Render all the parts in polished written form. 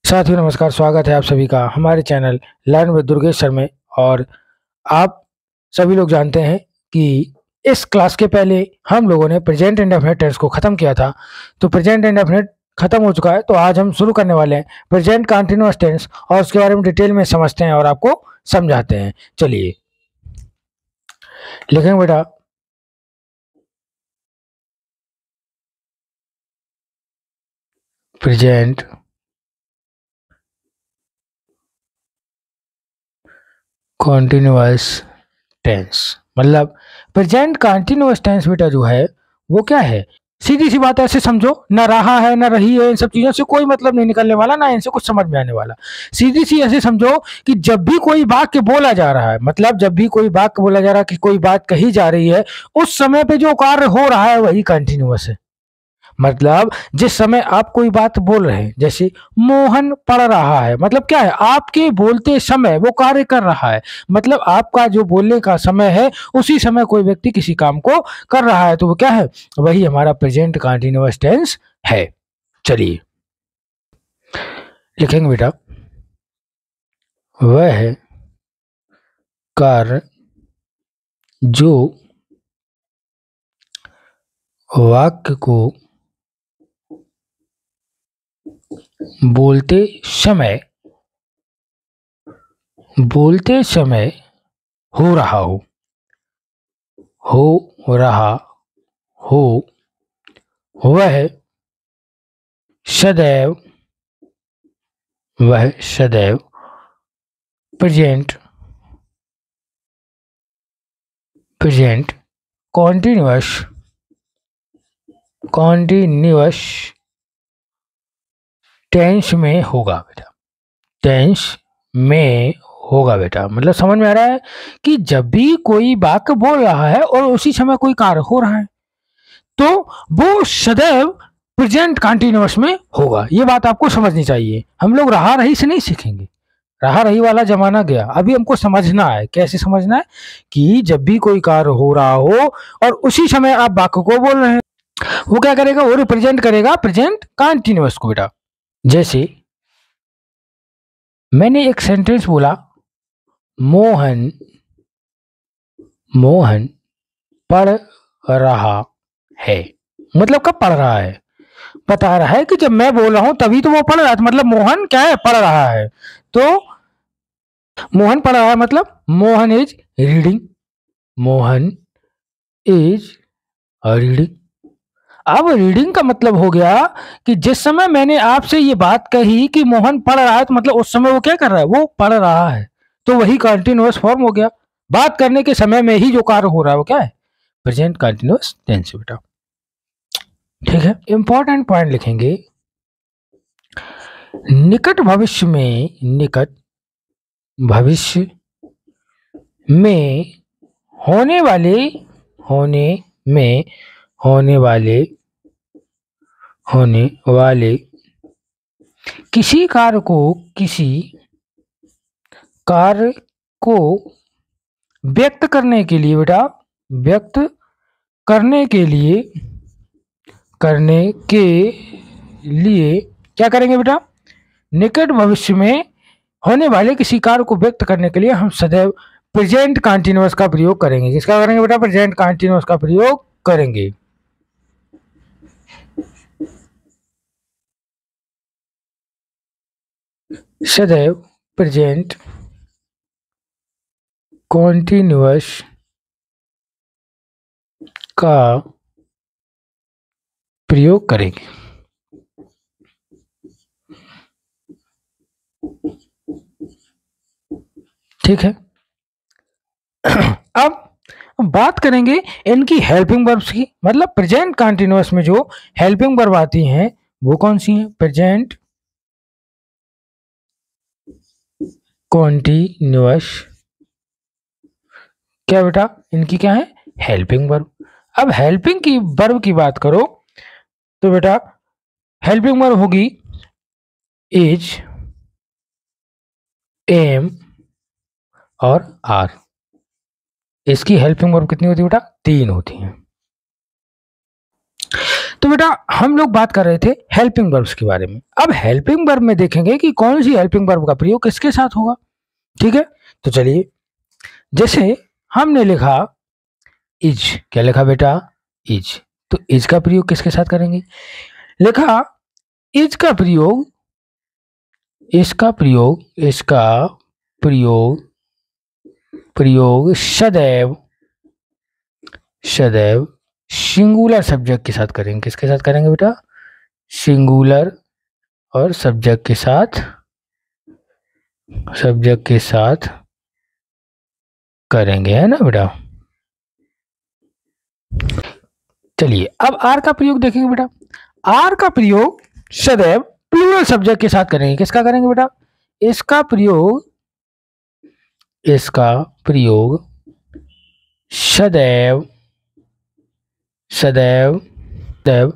साथियों नमस्कार, स्वागत है आप सभी का हमारे channel learn with Durgesh sir में। और आप सभी लोग जानते हैं कि इस क्लास के पहले हम लोगों ने प्रेजेंट इंडेफिनिट टेंस को ख़त्म किया था। तो प्रेजेंट इंडेफिनिट ख़त्म हो चुका है, तो आज हम शुरू करने वाले हैं प्रेजेंट कंटिन्यूअस टेंस और उसके बारे में डिटेल में समझते हैं और आपको समझाते हैं। चलिए लिखेंगे बेटा, प्रेजेंट कॉन्टिन्यूअस टेंस। मतलब प्रेजेंट कंटिन्यूअस टेंस बेटा जो है वो क्या है, सीधी सी बात है, ऐसे समझो, ना रहा है ना रही है, इन सब चीजों से कोई मतलब नहीं निकलने वाला, ना इनसे कुछ समझ में आने वाला। सीधी सी ऐसे समझो कि जब भी कोई वाक्य बोला जा रहा है, मतलब जब भी कोई वाक्य बोला जा रहा है कि कोई बात कही जा रही है, उस समय पे जो कार्य हो रहा है वही कंटिन्यूअस है। मतलब जिस समय आप कोई बात बोल रहे हैं, जैसे मोहन पढ़ रहा है, मतलब क्या है, आपके बोलते समय वो कार्य कर रहा है। मतलब आपका जो बोलने का समय है उसी समय कोई व्यक्ति किसी काम को कर रहा है, तो वो क्या है, वही हमारा प्रेजेंट कंटिन्यूअस टेंस है। चलिए लिखेंगे बेटा, वह कार्य जो वाक्य को बोलते समय हो रहा हो वह सदैव प्रेजेंट कॉन्टिन्यूअस टेंस में होगा बेटा। मतलब समझ में आ रहा है कि जब भी कोई वाक्य बोल रहा है और उसी समय कोई कार्य हो रहा है तो वो सदैव प्रेजेंट कंटिन्यूअस में होगा। ये बात आपको समझनी चाहिए। हम लोग रहा रही से नहीं सीखेंगे, रहा रही वाला जमाना गया, अभी हमको समझना है। कैसे समझना है कि जब भी कोई कार्य हो रहा हो और उसी समय आप वाक्य को बोल रहे हैं, वो क्या करेगा, वो रिप्रेजेंट करेगा प्रेजेंट कंटिन्यूअस को बेटा। जैसे मैंने एक सेंटेंस बोला, मोहन पढ़ रहा है। मतलब कब पढ़ रहा है, बता रहा है कि जब मैं बोल रहा हूं तभी तो वो पढ़ रहा है। मतलब मोहन क्या है, पढ़ रहा है। तो मोहन पढ़ रहा है मतलब मोहन इज रीडिंग। अब रीडिंग का मतलब हो गया कि जिस समय मैंने आपसे ये बात कही कि मोहन पढ़ रहा है, तो मतलब उस समय वो क्या कर रहा है, वो पढ़ रहा है। तो वही कंटिन्यूअस फॉर्म हो गया। बात करने के समय में ही जो कार्य हो रहा है वो क्या है, प्रेजेंट कंटिन्यूअस टेंस बेटा। ठीक है, इंपॉर्टेंट पॉइंट लिखेंगे, निकट भविष्य में होने वाले किसी कार्य को व्यक्त करने के लिए बेटा, क्या करेंगे बेटा, निकट भविष्य में होने वाले किसी कार्य को व्यक्त करने के लिए हम सदैव प्रेजेंट कंटिन्यूअस का प्रयोग करेंगे। किसका करेंगे बेटा, प्रेजेंट कंटिन्यूअस का प्रयोग करेंगे। सदैव प्रेजेंट कॉन्टिन्यूअस का प्रयोग करेंगे। ठीक है, अब बात करेंगे इनकी हेल्पिंग वर्ब्स की। मतलब प्रेजेंट कंटिन्यूअस में जो हेल्पिंग वर्ब आती हैं वो कौन सी हैं, प्रेजेंट कॉन्टिन्यूअस, क्या बेटा, इनकी क्या है, हेल्पिंग वर्ब। अब हेल्पिंग की वर्ब की बात करो तो बेटा हेल्पिंग वर्ब होगी इज, एम और आर। इसकी हेल्पिंग वर्ब कितनी होती है बेटा, 3 होती हैं। तो बेटा हम लोग बात कर रहे थे हेल्पिंग वर्ब्स के बारे में। अब हेल्पिंग वर्ब में देखेंगे कि कौन सी हेल्पिंग वर्ब का प्रयोग किसके साथ होगा। ठीक है, तो चलिए, जैसे हमने लिखा इज, क्या लिखा बेटा, इज, तो इज का प्रयोग किसके साथ करेंगे। लिखा इज का प्रयोग, इसका प्रयोग, इसका प्रयोग, प्रयोग सदैव, सदैव सिंगुलर सब्जेक्ट के साथ करेंगे। किसके साथ करेंगे बेटा, सिंगुलर और सब्जेक्ट के साथ, सब्जेक्ट के साथ करेंगे, है ना बेटा। चलिए अब आर का प्रयोग देखेंगे बेटा। आर का प्रयोग सदैव प्लूरल सब्जेक्ट के साथ करेंगे। किसका करेंगे बेटा, इसका प्रयोग, इसका प्रयोग सदैव, सदैव, सदैव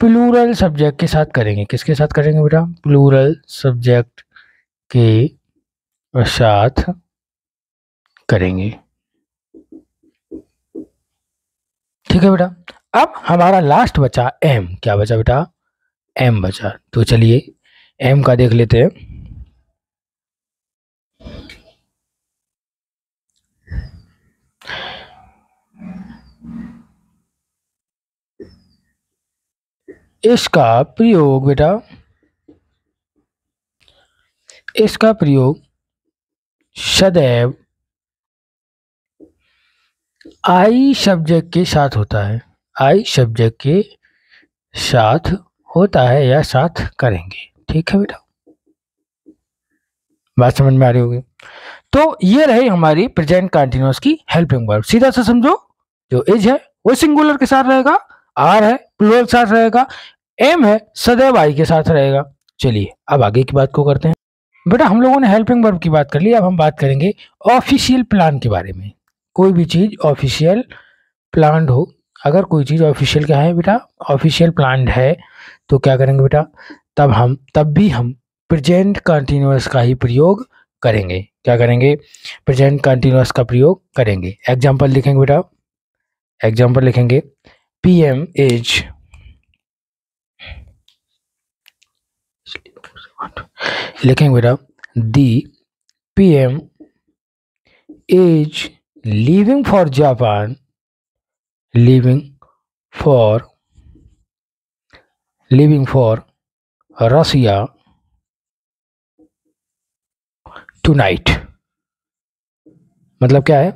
प्लूरल सब्जेक्ट के साथ करेंगे। किसके साथ करेंगे बेटा, प्लूरल सब्जेक्ट के साथ करेंगे। ठीक है बेटा। अब हमारा लास्ट बचा एम। क्या बचा बेटा, एम बचा। तो चलिए एम का देख लेते हैं। इसका प्रयोग बेटा, इसका प्रयोग सदैव आई सब्जेक्ट के साथ होता है। आई सब्जेक्ट के साथ होता है या साथ करेंगे। ठीक है बेटा, बात समझ में आ रही होगी। तो ये रही हमारी प्रेजेंट कंटीन्यूअस की हेल्पिंग वर्ब। सीधा सा समझो, जो इज है वो सिंगुलर के साथ रहेगा, आर है प्लूरल के साथ रहेगा, एम है सदैव आई के साथ रहेगा। चलिए अब आगे की बात को करते हैं। बेटा हम लोगों ने हेल्पिंग वर्ब की बात कर ली, अब हम बात करेंगे ऑफिशियल प्लान के बारे में। कोई भी चीज ऑफिशियल प्लान्ड हो, अगर कोई चीज ऑफिशियल क्या है बेटा, ऑफिशियल प्लान्ड है, तो क्या करेंगे बेटा, तब भी हम प्रेजेंट कंटीन्यूअस का ही प्रयोग करेंगे। क्या करेंगे, प्रेजेंट कंटीन्यूअस का प्रयोग करेंगे। एग्जाम्पल लिखेंगे बेटा, एग्जाम्पल लिखेंगे पीएम इज, लिखेंगे बेटा the PM is leaving for Japan, leaving for Russia tonight. मतलब क्या है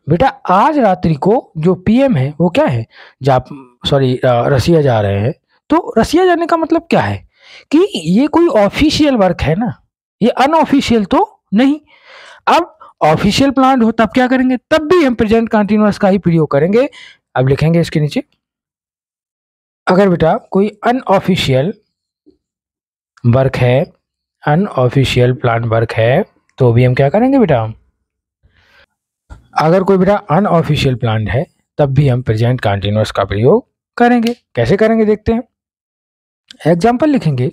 बेटा, आज रात्रि को जो पीएम है वो क्या है, रसिया जा रहे हैं। तो रसिया जाने का मतलब क्या है कि ये कोई ऑफिशियल वर्क है ना, ये अनऑफिशियल तो नहीं। अब ऑफिशियल प्लान हो तब क्या करेंगे, तब भी हम प्रेजेंट कंटीन्यूअस का ही प्रयोग करेंगे। अब लिखेंगे इसके नीचे, अगर बेटा कोई अनऑफिशियल वर्क है, अनऑफिशियल प्लान वर्क है, तो भी हम क्या करेंगे बेटा, अगर कोई बेटा अनऑफिशियल प्लान है तब भी हम प्रेजेंट कंटीन्यूअस का प्रयोग करेंगे। कैसे करेंगे देखते हैं। एग्जाम्पल लिखेंगे,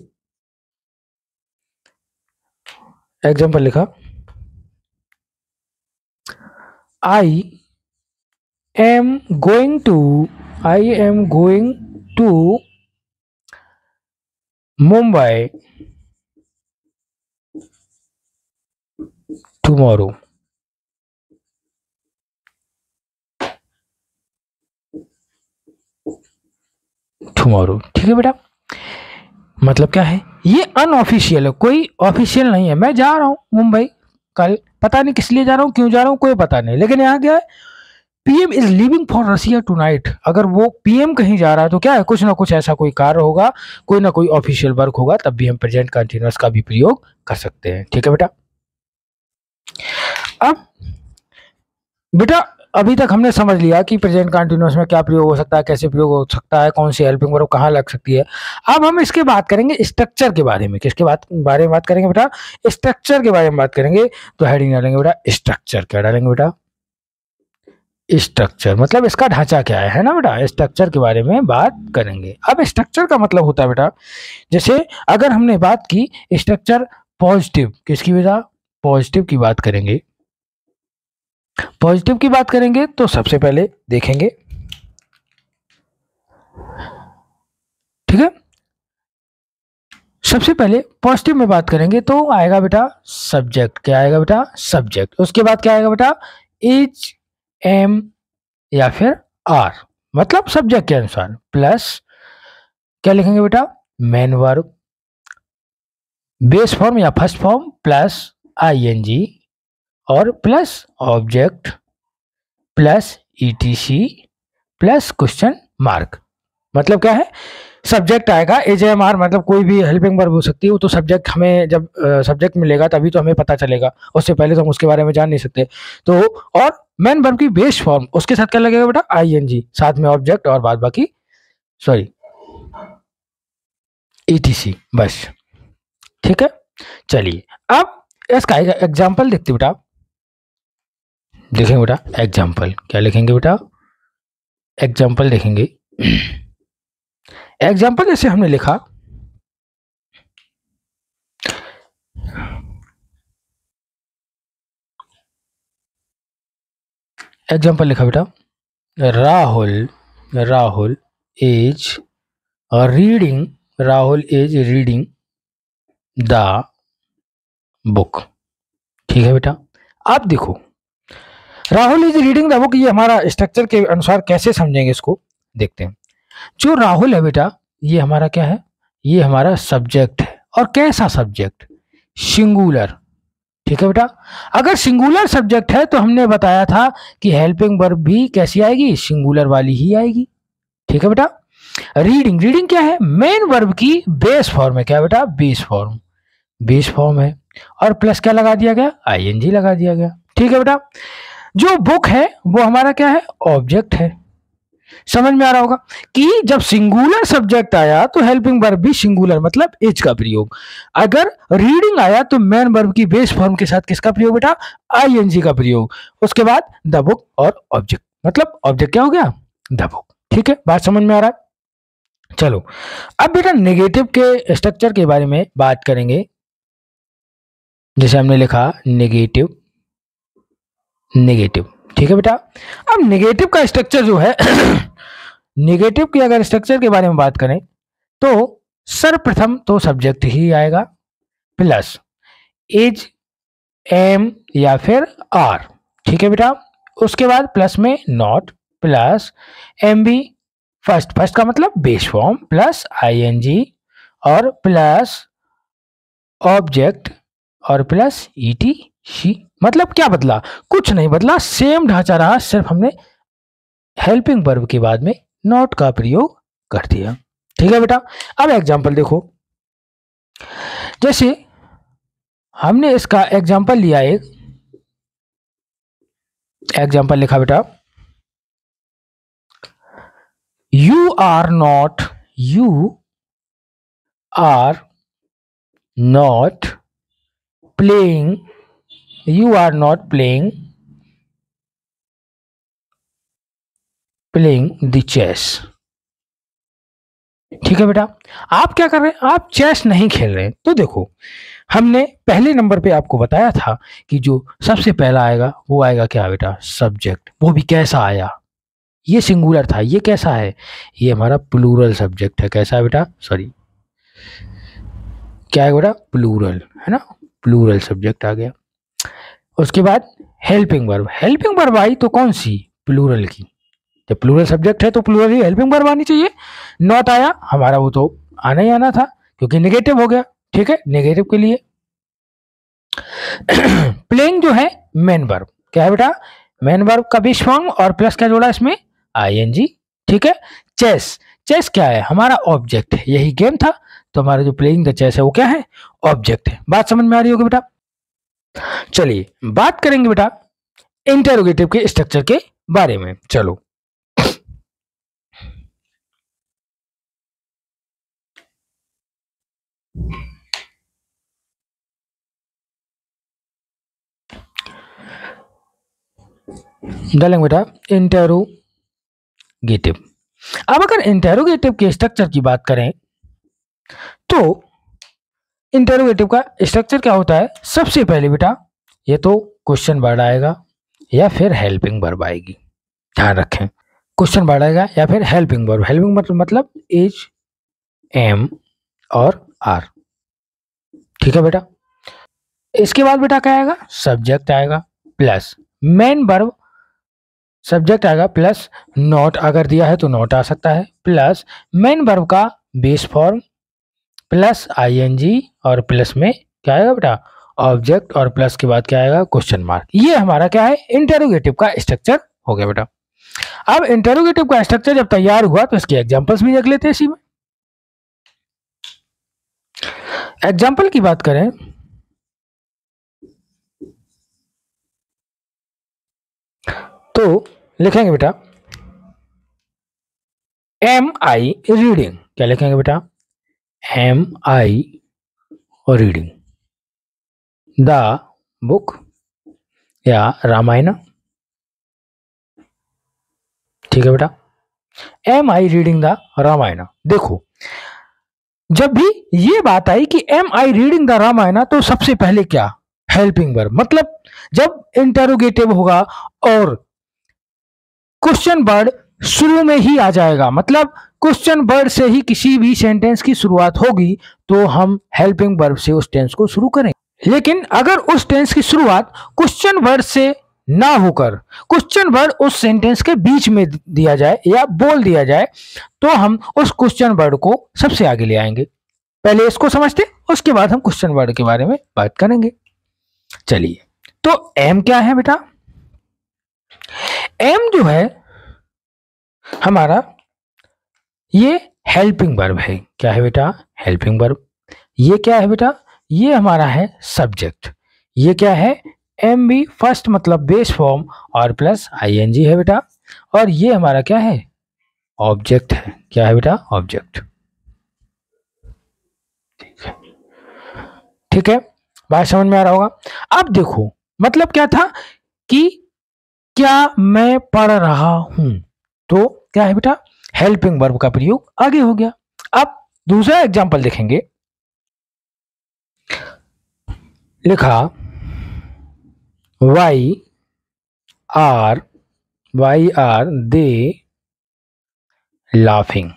एग्जाम्पल लिखा I am going to Mumbai tomorrow. ठीक है बेटा, मतलब क्या है, ये अनऑफिशियल है, कोई ऑफिशियल नहीं है। मैं जा रहा हूं मुंबई कल, पता नहीं किस लिए जा रहा हूं, क्यों जा रहा हूं, कोई पता नहीं, लेकिन यहाँ क्या है, PM is leaving for Russia tonight. अगर वो पीएम कहीं जा रहा है तो क्या है, कुछ ना कुछ ऐसा कोई कार्य होगा, कोई ना कोई ऑफिशियल वर्क होगा, तब भी हम प्रेजेंट कंटीन्यूअस का भी प्रयोग कर सकते हैं। ठीक है बेटा। अब बेटा अभी तक हमने समझ लिया कि प्रेजेंट कंटीन्यूअस में क्या प्रयोग हो सकता है, कैसे प्रयोग हो सकता है, कौन सी हेल्पिंग वर्ब कहाँ लग सकती है। अब हम इसके बात करेंगे स्ट्रक्चर के बारे में। किसके बारे में बात करेंगे बेटा, स्ट्रक्चर के बारे में बात करेंगे। तो हेडिंग डालेंगे बेटा स्ट्रक्चर। क्या डालेंगे बेटा, स्ट्रक्चर, मतलब इसका ढांचा क्या है ना बेटा, स्ट्रक्चर के बारे में बात करेंगे। अब स्ट्रक्चर का मतलब होता है बेटा, जैसे अगर हमने बात की स्ट्रक्चर पॉजिटिव, किसकी बेटा, पॉजिटिव की बात करेंगे। पॉजिटिव की बात करेंगे तो सबसे पहले देखेंगे ठीक है। सबसे पहले पॉजिटिव में बात करेंगे तो आएगा बेटा सब्जेक्ट। क्या आएगा बेटा? सब्जेक्ट। उसके बाद क्या आएगा बेटा? इज, एम या फिर आर, मतलब सब्जेक्ट के अनुसार, प्लस क्या लिखेंगे बेटा? मेन वर्ब, बेस फॉर्म या फर्स्ट फॉर्म, प्लस आईएनजी और plus object plus etc plus question mark. मतलब क्या है? सब्जेक्ट आएगा, एजेएमआर, मतलब कोई भी हेल्पिंग वर्ब हो सकती है। वो तो सब्जेक्ट हमें जब सब्जेक्ट मिलेगा तभी तो हमें पता चलेगा, उससे पहले तो हम उसके बारे में जान नहीं सकते। तो और मेन वर्ब की बेस फॉर्म, उसके साथ क्या लगेगा बेटा? आईएनजी, साथ में ऑब्जेक्ट और बाद बाकी सॉरी ईटीसी, बस। ठीक है, चलिए अब इसका एग्जाम्पल देखते बेटा। देखेंगे बेटा एग्जाम्पल, क्या लिखेंगे बेटा? एग्जाम्पल देखेंगे। एग्जाम्पल जैसे हमने लिखा, एग्जाम्पल लिखा बेटा, Rahul is reading, Rahul is reading the book. ठीक है बेटा। अब देखो Rahul is reading the book, ये हमारा स्ट्रक्चर के अनुसार कैसे समझेंगे इसको देखते हैं। जो राहुल है बेटा, ये हमारा क्या है? ये हमारा सब्जेक्ट है। और कैसा सब्जेक्ट? सिंगुलर। ठीक है बेटा। अगर सिंगुलर सब्जेक्ट है तो हमने बताया था कि हेल्पिंग वर्ब भी कैसी आएगी? सिंगुलर वाली ही आएगी। ठीक है बेटा। रीडिंग, रीडिंग क्या है? मेन वर्ब की बेस फॉर्म है। क्या बेटा? बेस फॉर्म, बेस फॉर्म है। और प्लस क्या लगा दिया गया? आईएनजी लगा दिया गया। ठीक है बेटा। जो बुक है वो हमारा क्या है? ऑब्जेक्ट है। समझ में आ रहा होगा कि जब सिंगुलर सब्जेक्ट आया तो हेल्पिंग वर्ब भी सिंगुलर, मतलब इज का प्रयोग। अगर रीडिंग आया तो मेन वर्ब की बेस फॉर्म के साथ किसका प्रयोग बेटा? आईएनजी का प्रयोग। उसके बाद द बुक और ऑब्जेक्ट, मतलब ऑब्जेक्ट क्या हो गया? The book. ठीक है, बात समझ में आ रहा है? चलो अब बेटा नेगेटिव के स्ट्रक्चर के बारे में बात करेंगे। जैसे हमने लिखा नेगेटिव, नेगेटिव। ठीक है बेटा। अब नेगेटिव का स्ट्रक्चर जो है नेगेटिव के अगर स्ट्रक्चर के बारे में बात करें तो सर्वप्रथम तो सब्जेक्ट ही आएगा, प्लस इज, एम या फिर आर। ठीक है बेटा। उसके बाद प्लस में not, plus M B, first, first का मतलब बेस फॉर्म, प्लस आईएनजी और प्लस ऑब्जेक्ट और प्लस ईटीसी। मतलब क्या बदला? कुछ नहीं बदला, सेम ढांचा रहा, सिर्फ हमने हेल्पिंग वर्ब के बाद में नॉट का प्रयोग कर दिया। ठीक है बेटा। अब एग्जांपल देखो, जैसे हमने इसका एग्जांपल लिया, एक एग्जांपल लिखा बेटा, you are not playing, you are not playing the chess. ठीक है बेटा। आप क्या कर रहे हैं? आप चेस नहीं खेल रहे हैं। तो देखो हमने पहले नंबर पे आपको बताया था कि जो सबसे पहला आएगा वो आएगा क्या बेटा? सब्जेक्ट। वो भी कैसा आया? ये सिंगुलर था, ये कैसा है? ये हमारा प्लूरल सब्जेक्ट है। कैसा है बेटा? सॉरी, क्या है बेटा? प्लूरल, है ना? प्लूरल सब्जेक्ट आ गया। उसके बाद helping verb, helping verb I तो कौन सी? प्लूरल की। जब प्लूरल सब्जेक्ट है तो प्लूरल ही हेल्पिंग वर्ब आनी चाहिए। नॉट आया हमारा, वो तो आना ही आना था क्योंकि नेगेटिव हो गया। ठीक है, नेगेटिव के लिए प्लेइंग जो है मेन वर्ब। क्या है बेटा? मेन वर्ब का बेस फॉर्म और प्लस क्या जोड़ा इसमें? आईएनजी। ठीक है। चेस, चेस क्या है? हमारा ऑब्जेक्ट है, यही गेम था तो हमारा जो प्लेइंग द चेस है वो क्या है? ऑब्जेक्ट है। बात समझ में आ रही होगी बेटा? चलिए बात करेंगे बेटा इंटेरोगेटिव के स्ट्रक्चर के बारे में। चलो डालेंगे बेटा इंटेरोगेटिव। अब अगर इंटेरोगेटिव के स्ट्रक्चर की बात करें तो इंटेरोगेटिव का स्ट्रक्चर क्या होता है? सबसे पहले बेटा ये तो क्वेश्चन वर्ड आएगा या फिर हेल्पिंग वर्ब आएगी। ध्यान रखें, क्वेश्चन वर्ड आएगा या फिर हेल्पिंग वर्ब। हेल्पिंग वर्ब मतलब इज, एम और आर। ठीक है बेटा। इसके बाद बेटा क्या आएगा, सब्जेक्ट आएगा प्लस मेन वर्ब, सब्जेक्ट आएगा प्लस नॉट, अगर दिया है तो नॉट आ सकता है, प्लस मेन वर्ब का बेस फॉर्म प्लस आईएनजी और प्लस में क्या आएगा बेटा, ऑब्जेक्ट, और प्लस के बाद क्या आएगा, क्वेश्चन मार्क। ये हमारा क्या है, इंटरोगेटिव का स्ट्रक्चर हो गया बेटा। अब इंटरोगेटिव का स्ट्रक्चर जब तैयार हुआ तो इसके एग्जांपल्स भी देख लेते हैं इसी में। एग्जांपल की बात करें तो लिखेंगे बेटा एम आई रीडिंग, क्या लिखेंगे बेटा, am I reading the book या रामायण। ठीक है बेटा, am I reading the Ramayan. देखो जब भी ये बात आई कि am I reading the Ramayan तो सबसे पहले क्या, हेल्पिंग वर्ब, मतलब जब इंटरोगेटिव होगा और क्वेश्चन वर्ड शुरू में ही आ जाएगा, मतलब क्वेश्चन वर्ड से ही किसी भी सेंटेंस की शुरुआत होगी तो हम हेल्पिंग वर्ब से उस टेंस को शुरू करेंगे। लेकिन अगर उस टेंस की शुरुआत क्वेश्चन वर्ड से ना होकर क्वेश्चन वर्ड उस सेंटेंस के बीच में दिया जाए या बोल दिया जाए तो हम उस क्वेश्चन वर्ड को सबसे आगे ले आएंगे। पहले इसको समझते, उसके बाद हम क्वेश्चन वर्ड के बारे में बात करेंगे। चलिए, तो एम क्या है बेटा, एम जो है हमारा ये हेल्पिंग वर्ब है। क्या है बेटा, हेल्पिंग वर्ब। ये क्या है बेटा, ये हमारा है सब्जेक्ट। ये क्या है, एम बी फर्स्ट मतलब बेस फॉर्म और प्लस आईएनजी है बेटा। और ये हमारा क्या है, ऑब्जेक्ट है। क्या है बेटा, ऑब्जेक्ट। ठीक है, बात समझ में आ रहा होगा। अब देखो मतलब क्या था कि क्या मैं पढ़ रहा हूं, तो क्या है बेटा, हेल्पिंग वर्ब का प्रयोग आगे हो गया। अब दूसरा एग्जांपल देखेंगे, लिखा why are they laughing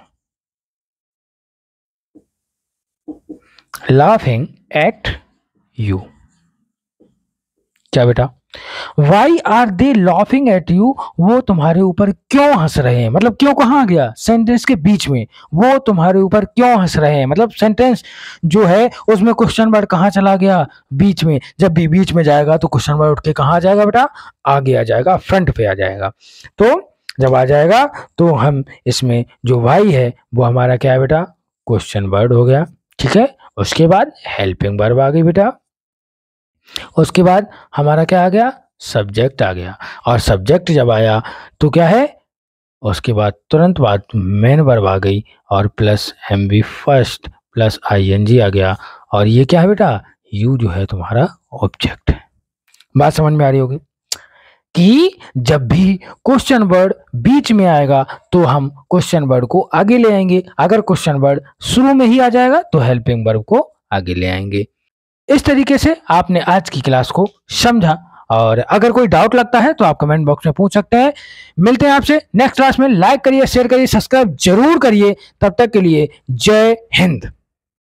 at you. क्या बेटा, why are they laughing at you, वो तुम्हारे ऊपर क्यों हंस रहे हैं, मतलब क्यों कहाँ गया, सेंटेंस के बीच में, वो तुम्हारे ऊपर क्यों हंस रहे हैं, मतलब सेंटेंस जो है उसमें क्वेश्चन वर्ड कहाँ चला गया, बीच में। जब भी बीच में जाएगा तो क्वेश्चन वर्ड उठ के कहाँ आ जाएगा बेटा, आगे आ जाएगा, फ्रंट पे आ जाएगा। तो जब आ जाएगा तो हम इसमें जो वाई है वो हमारा क्या है बेटा, क्वेश्चन वर्ड हो गया। ठीक है, उसके बाद हेल्पिंग वर्ब आ गई बेटा, उसके बाद हमारा क्या आ गया, सब्जेक्ट आ गया। और सब्जेक्ट जब आया तो क्या है, उसके बाद तुरंत बाद मेन वर्ब आ गई और plus M B first plus ING आ गया। और ये क्या है बेटा, यू जो है तुम्हारा ऑब्जेक्ट है। बात समझ में आ रही होगी कि जब भी क्वेश्चन वर्ड बीच में आएगा तो हम क्वेश्चन वर्ड को आगे ले आएंगे, अगर क्वेश्चन वर्ड शुरू में ही आ जाएगा तो हेल्पिंग वर्ब को आगे ले आएंगे। इस तरीके से आपने आज की क्लास को समझा, और अगर कोई डाउट लगता है तो आप कमेंट बॉक्स में पूछ सकते हैं। मिलते हैं आपसे नेक्स्ट क्लास में। लाइक करिए, शेयर करिए, सब्सक्राइब जरूर करिए। तब तक के लिए जय हिंद।